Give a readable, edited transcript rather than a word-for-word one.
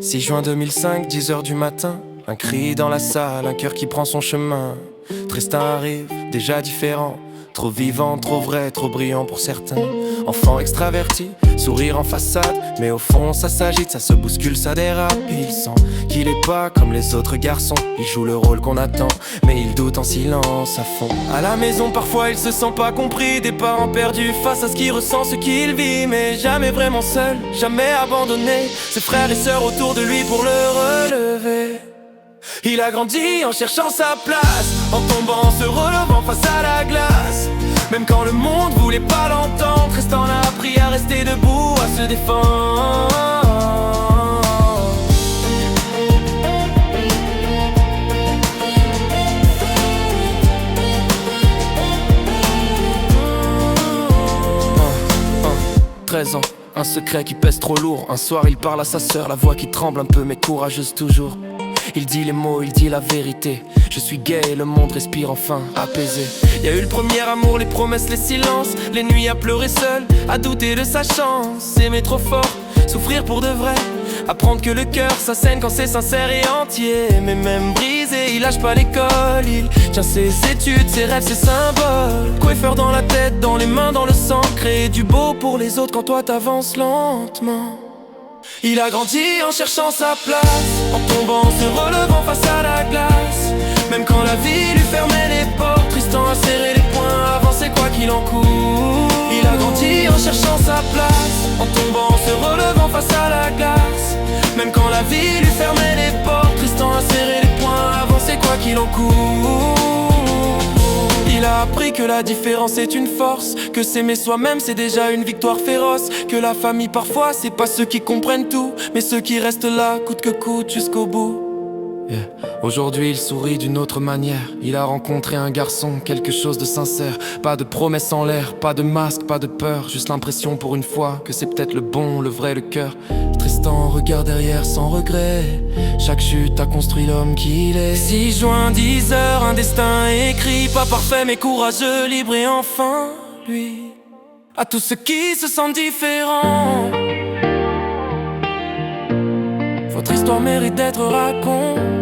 6 juin 2005, 10h du matin. Un cri dans la salle, un cœur qui prend son chemin. Tristan arrive, déjà différent. Trop vivant, trop vrai, trop brillant pour certains. Enfant extraverti, sourire en façade. Mais au fond ça s'agite, ça se bouscule, ça dérape. Il sent qu'il est pas comme les autres garçons. Il joue le rôle qu'on attend, mais il doute en silence à fond. À la maison parfois il se sent pas compris. Des parents perdus face à ce qu'il ressent, ce qu'il vit. Mais jamais vraiment seul, jamais abandonné. Ses frères et sœurs autour de lui pour le relever. Il a grandi en cherchant sa place, en tombant, en se relevant face à la glace. Même quand le monde voulait pas l'entendre, Tristan a appris à rester debout, à se défendre. « 13 ans, un secret qui pèse trop lourd. Un soir il parle à sa sœur, la voix qui tremble un peu mais courageuse toujours. Il dit les mots, il dit la vérité. Je suis gay et le monde respire enfin apaisé. Y a eu le premier amour, les promesses, les silences. Les nuits à pleurer seul, à douter de sa chance. Aimer trop fort, souffrir pour de vrai. Apprendre que le cœur ça saigne quand c'est sincère et entier. Mais même brisé, il lâche pas l'école. Il tient ses études, ses rêves, ses symboles. Coiffeur dans la tête, dans les mains, dans le sang. Créer du beau pour les autres quand toi t'avances lentement. Il a grandi en cherchant sa place, en tombant, en se relevant face à la glace. Même quand la vie lui fermait les portes, Tristan a serré les poings, avancé quoi qu'il en coûte. Il a grandi en cherchant sa place, en tombant, en se relevant face à la glace. Même quand la vie lui fermait les portes, Tristan a serré les poings, avancé quoi qu'il en coûte. Il a appris que la différence est une force, que s'aimer soi-même c'est déjà une victoire féroce. Que la famille parfois c'est pas ceux qui comprennent tout, mais ceux qui restent là coûte que coûte jusqu'au bout. Aujourd'hui il sourit d'une autre manière. Il a rencontré un garçon, quelque chose de sincère. Pas de promesses en l'air, pas de masque, pas de peur. Juste l'impression pour une fois que c'est peut-être le bon, le vrai, le cœur. Tristan regarde derrière sans regret. Chaque chute a construit l'homme qu'il est. 6 juin, 10h, un destin écrit. Pas parfait mais courageux, libre et enfin lui. À tous ceux qui se sentent différents, votre histoire mérite d'être racontée.